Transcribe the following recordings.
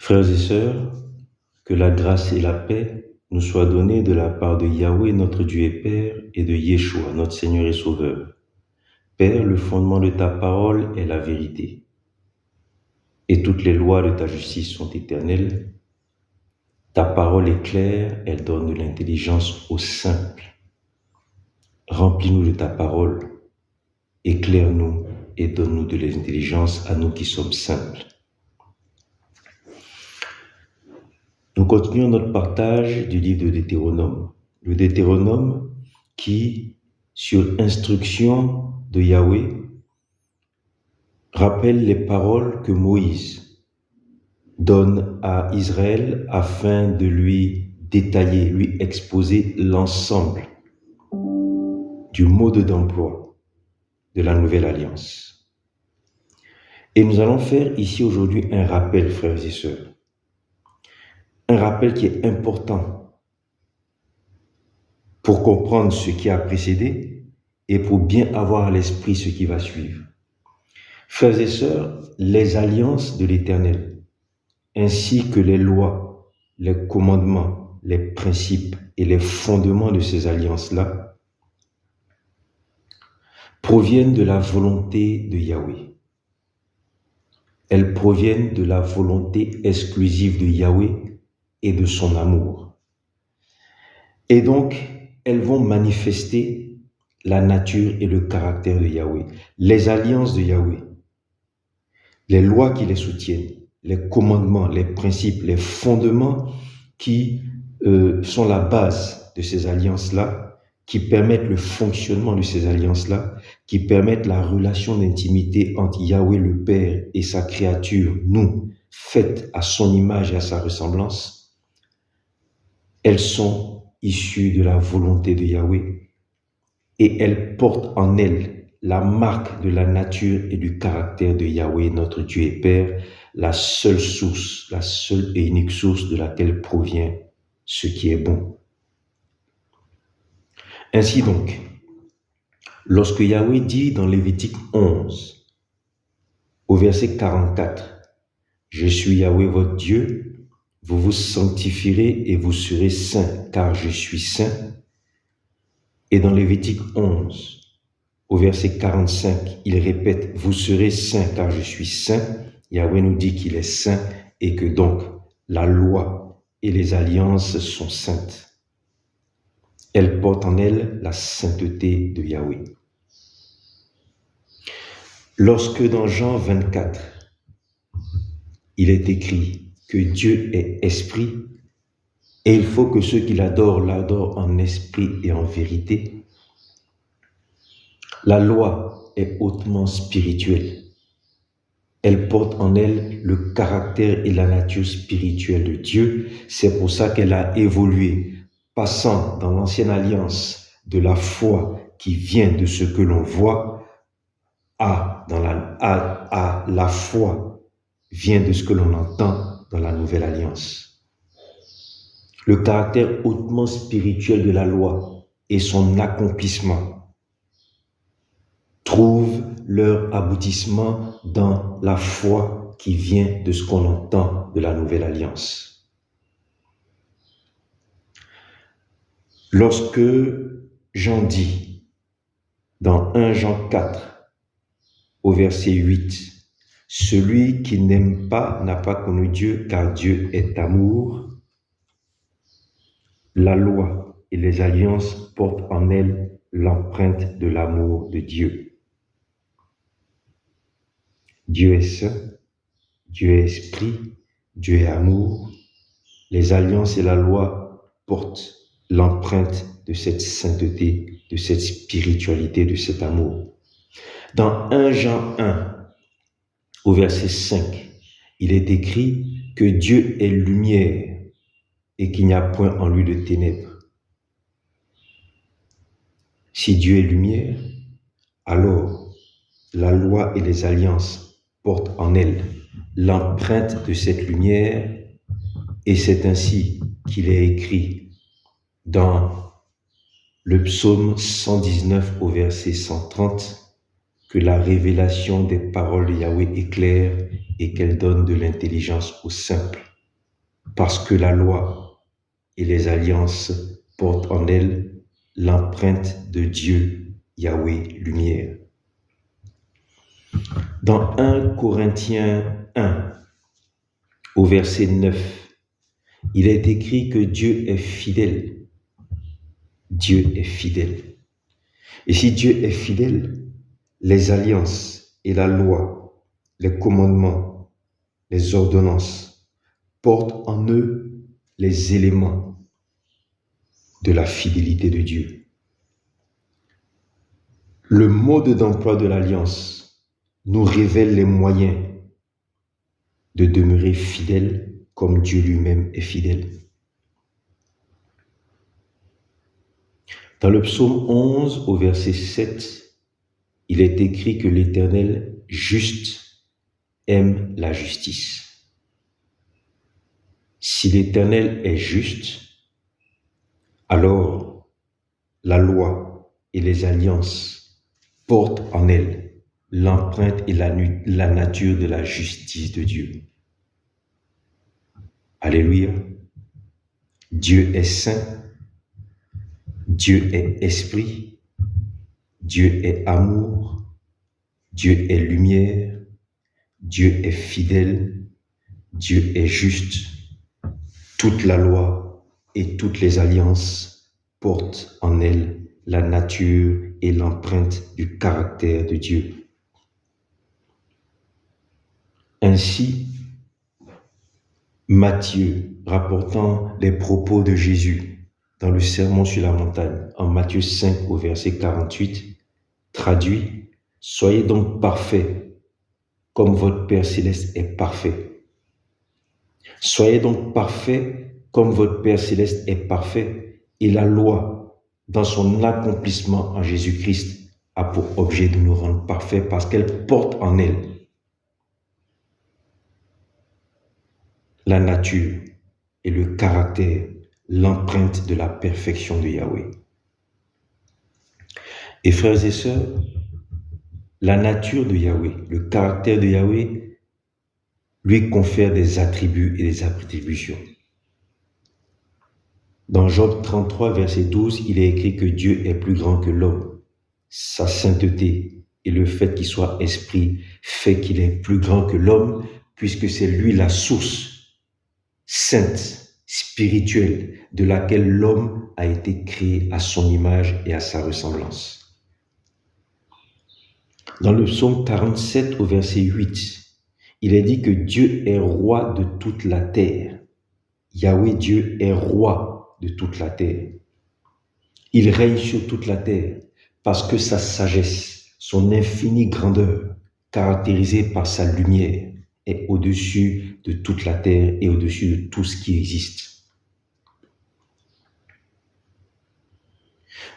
Frères et sœurs, que la grâce et la paix nous soient données de la part de Yahweh, notre Dieu et Père, et de Yeshua, notre Seigneur et Sauveur. Père, le fondement de ta parole est la vérité, et toutes les lois de ta justice sont éternelles. Ta parole est claire, elle donne de l'intelligence aux simples. Remplis-nous de ta parole, éclaire-nous et donne-nous de l'intelligence à nous qui sommes simples. Nous continuons notre partage du livre de Deutéronome. Le Deutéronome qui, sur instruction de Yahweh, rappelle les paroles que Moïse donne à Israël afin de lui détailler, lui exposer l'ensemble du mode d'emploi de la nouvelle alliance. Et nous allons faire ici aujourd'hui un rappel, frères et sœurs. Un rappel qui est important pour comprendre ce qui a précédé et pour bien avoir à l'esprit ce qui va suivre. Frères et sœurs, les alliances de l'Éternel, ainsi que les lois, les commandements, les principes et les fondements de ces alliances-là, proviennent de la volonté de Yahweh. Elles proviennent de la volonté exclusive de Yahweh et de son amour. Et donc, elles vont manifester la nature et le caractère de Yahweh. Les alliances de Yahweh, les lois qui les soutiennent, les commandements, les principes, les fondements qui sont la base de ces alliances-là, qui permettent le fonctionnement de ces alliances-là, qui permettent la relation d'intimité entre Yahweh le Père et sa créature, nous, faite à son image et à sa ressemblance. Elles sont issues de la volonté de Yahweh et elles portent en elles la marque de la nature et du caractère de Yahweh, notre Dieu et Père, la seule source, la seule et unique source de laquelle provient ce qui est bon. Ainsi donc, lorsque Yahweh dit dans Lévitique 11, au verset 44, « Je suis Yahweh votre Dieu, vous vous sanctifierez et vous serez saints, car je suis saint. » Et dans Lévitique 11, au verset 45, il répète, « Vous serez saints, car je suis saint. » Yahweh nous dit qu'il est saint et que donc la loi et les alliances sont saintes. Elles portent en elles la sainteté de Yahweh. Lorsque dans Jean 24, il est écrit que Dieu est esprit et il faut que ceux qui l'adorent en esprit et en vérité, la loi est hautement spirituelle. Elle porte en elle le caractère et la nature spirituelle de Dieu. C'est pour ça qu'elle a évolué, passant dans l'ancienne alliance de la foi qui vient de ce que l'on voit à la foi vient de ce que l'on entend dans la nouvelle alliance. Le caractère hautement spirituel de la loi et son accomplissement trouvent leur aboutissement dans la foi qui vient de ce qu'on entend de la nouvelle alliance. Lorsque Jean dit dans 1 Jean 4 au verset 8, « Celui qui n'aime pas n'a pas connu Dieu, car Dieu est amour. » La loi et les alliances portent en elles l'empreinte de l'amour de Dieu. Dieu est saint, Dieu est esprit, Dieu est amour. Les alliances et la loi portent l'empreinte de cette sainteté, de cette spiritualité, de cet amour. Dans 1 Jean 1, au verset 5, il est écrit que Dieu est lumière et qu'il n'y a point en lui de ténèbres. Si Dieu est lumière, alors la loi et les alliances portent en elles l'empreinte de cette lumière et c'est ainsi qu'il est écrit dans le psaume 119 au verset 130 que la révélation des paroles de Yahweh est claire et qu'elle donne de l'intelligence aux simples. parce que la loi et les alliances portent en elles l'empreinte de Dieu, Yahweh, lumière. Dans 1 Corinthiens 1, au verset 9, il est écrit que Dieu est fidèle. Dieu est fidèle. Et si Dieu est fidèle, les alliances et la loi, les commandements, les ordonnances portent en eux les éléments de la fidélité de Dieu. Le mode d'emploi de l'alliance nous révèle les moyens de demeurer fidèle comme Dieu lui-même est fidèle. Dans le psaume 11, au verset 7, il est écrit que l'Éternel juste aime la justice. Si l'Éternel est juste, alors la loi et les alliances portent en elles l'empreinte et la nature de la justice de Dieu. Alléluia. Dieu est saint, Dieu est esprit, Dieu est amour, Dieu est lumière, Dieu est fidèle, Dieu est juste. Toute la loi et toutes les alliances portent en elles la nature et l'empreinte du caractère de Dieu. Ainsi, Matthieu, rapportant les propos de Jésus dans le Sermon sur la montagne, en Matthieu 5 au verset 48, traduit « Soyez donc parfaits, comme votre Père céleste est parfait. » Soyez donc parfaits, comme votre Père céleste est parfait. Et la loi, dans son accomplissement en Jésus-Christ, a pour objet de nous rendre parfaits parce qu'elle porte en elle la nature et le caractère, l'empreinte de la perfection de Yahweh. Et frères et sœurs, la nature de Yahweh, le caractère de Yahweh, lui confère des attributs et des attributions. Dans Job 33, verset 12, il est écrit que Dieu est plus grand que l'homme. Sa sainteté et le fait qu'il soit esprit fait qu'il est plus grand que l'homme, puisque c'est lui la source sainte, spirituelle, de laquelle l'homme a été créé à son image et à sa ressemblance. Dans le psaume 47 au verset 8, il est dit que Dieu est roi de toute la terre. Yahweh Dieu est roi de toute la terre. Il règne sur toute la terre parce que sa sagesse, son infinie grandeur, caractérisée par sa lumière, est au-dessus de toute la terre et au-dessus de tout ce qui existe.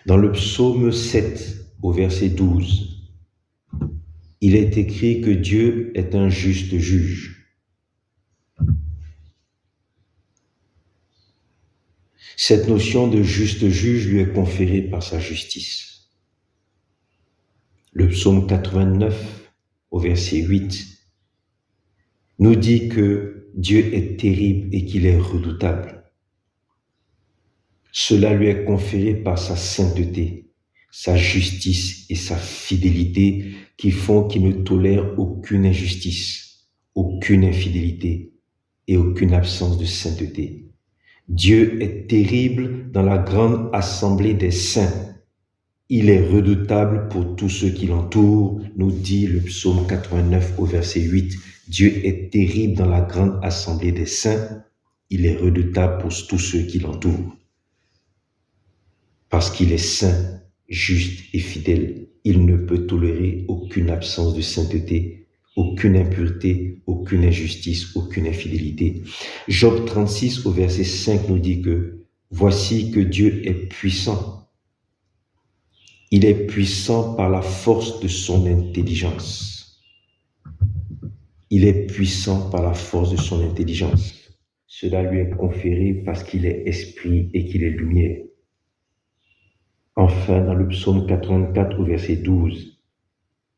Dans le psaume 7, au verset 12, il est écrit que Dieu est un juste juge. Cette notion de juste juge lui est conférée par sa justice. Le psaume 89, au verset 8, nous dit que Dieu est terrible et qu'il est redoutable. Cela lui est conféré par sa sainteté, sa justice et sa fidélité qui font qu'il ne tolère aucune injustice, aucune infidélité et aucune absence de sainteté. Dieu est terrible dans la grande assemblée des saints. Il est redoutable pour tous ceux qui l'entourent, nous dit le psaume 89 au verset 8. Dieu est terrible dans la grande assemblée des saints. Il est redoutable pour tous ceux qui l'entourent. Parce qu'il est saint, juste et fidèle, il ne peut tolérer aucune absence de sainteté, aucune impureté, aucune injustice, aucune infidélité. Job 36 au verset 5 nous dit que « Voici que Dieu est puissant. Il est puissant par la force de son intelligence. » Il est puissant par la force de son intelligence. Cela lui est conféré parce qu'il est esprit et qu'il est lumière. Enfin, dans le psaume 84 au verset 12,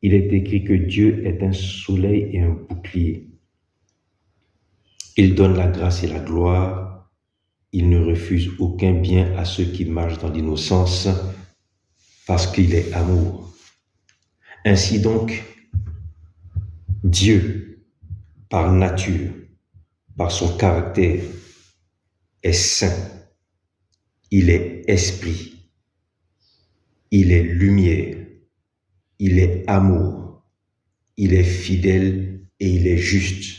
il est écrit que Dieu est un soleil et un bouclier. Il donne la grâce et la gloire. Il ne refuse aucun bien à ceux qui marchent dans l'innocence parce qu'il est amour. Ainsi donc, Dieu, par nature, par son caractère, est saint. Il est esprit. Il est lumière. Il est amour. Il est fidèle et il est juste.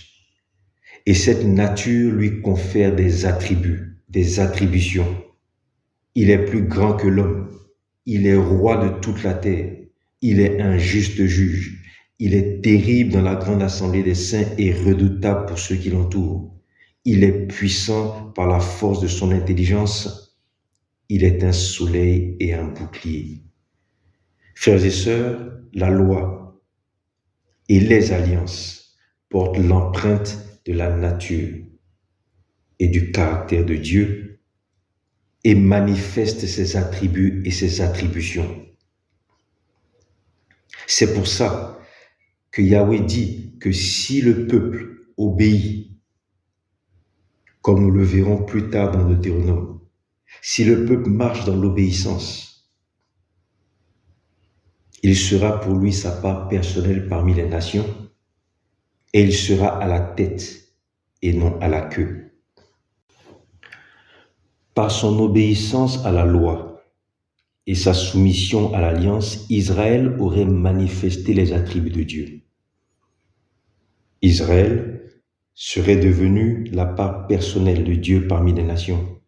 Et cette nature lui confère des attributs, des attributions. Il est plus grand que l'homme. Il est roi de toute la terre. Il est un juste juge. Il est terrible dans la grande assemblée des saints et redoutable pour ceux qui l'entourent. Il est puissant par la force de son intelligence. Il est un soleil et un bouclier. Frères et sœurs, la loi et les alliances portent l'empreinte de la nature et du caractère de Dieu et manifestent ses attributs et ses attributions. C'est pour ça que Yahweh dit que si le peuple obéit, comme nous le verrons plus tard dans Deutéronome, si le peuple marche dans l'obéissance, il sera pour lui sa part personnelle parmi les nations et il sera à la tête et non à la queue. Par son obéissance à la loi et sa soumission à l'alliance, Israël aurait manifesté les attributs de Dieu. Israël serait devenu la part personnelle de Dieu parmi les nations.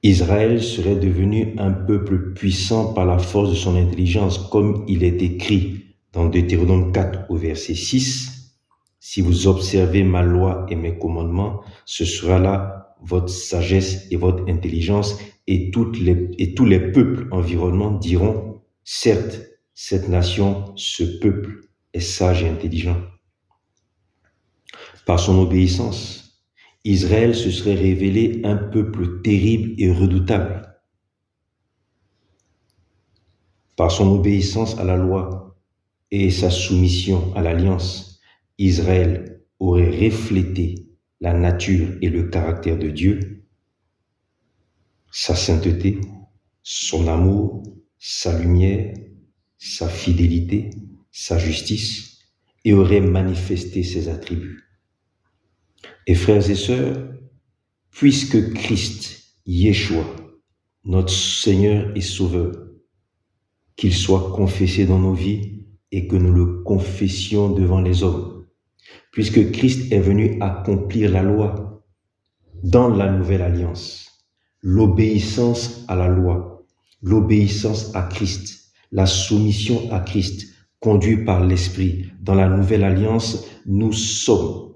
Israël serait devenu un peuple puissant par la force de son intelligence, comme il est écrit dans Deutéronome 4 au verset 6. Si vous observez ma loi et mes commandements, ce sera là votre sagesse et votre intelligence, et tous les peuples environnants diront, certes, cette nation, ce peuple est sage et intelligent. Par son obéissance, Israël se serait révélé un peuple terrible et redoutable. Par son obéissance à la loi et sa soumission à l'alliance, Israël aurait reflété la nature et le caractère de Dieu, sa sainteté, son amour, sa lumière, sa fidélité, sa justice, et aurait manifesté ses attributs. Et frères et sœurs, puisque Christ, Yeshua, notre Seigneur et Sauveur, qu'il soit confessé dans nos vies et que nous le confessions devant les hommes, puisque Christ est venu accomplir la loi dans la nouvelle alliance, l'obéissance à la loi, l'obéissance à Christ, la soumission à Christ, conduit par l'Esprit. Dans la nouvelle alliance, nous sommes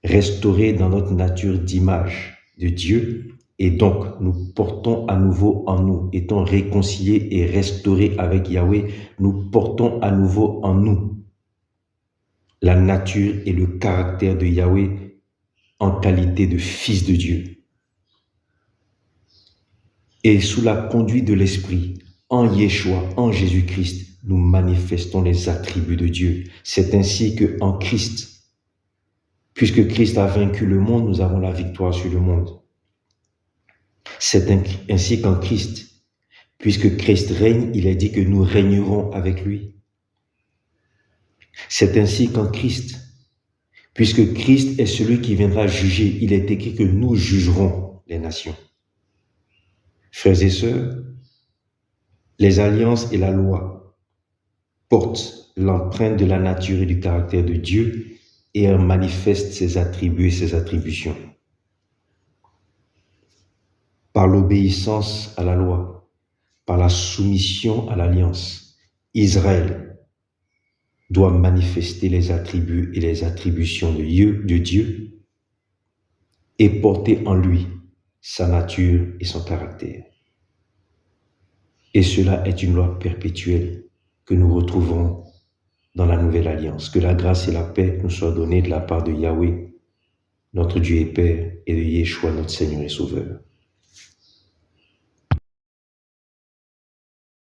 restaurés dans notre nature d'image de Dieu, et donc nous portons à nouveau en nous, étant réconciliés et restaurés avec Yahweh, nous portons à nouveau en nous la nature et le caractère de Yahweh en qualité de fils de Dieu. Et sous la conduite de l'Esprit, en Yeshua, en Jésus-Christ, nous manifestons les attributs de Dieu. C'est ainsi qu'en Christ, puisque Christ a vaincu le monde, nous avons la victoire sur le monde. C'est ainsi qu'en Christ, puisque Christ règne, il est dit que nous régnerons avec lui. C'est ainsi qu'en Christ, puisque Christ est celui qui viendra juger, il est écrit que nous jugerons les nations. Frères et sœurs, les alliances et la loi portent l'empreinte de la nature et du caractère de Dieu et en manifestent ses attributs et ses attributions. Par l'obéissance à la loi, par la soumission à l'alliance, Israël doit manifester les attributs et les attributions de Dieu et porter en lui sa nature et son caractère. Et cela est une loi perpétuelle que nous retrouvons dans la nouvelle alliance. Que la grâce et la paix nous soient données de la part de Yahweh, notre Dieu et Père, et de Yeshua, notre Seigneur et Sauveur.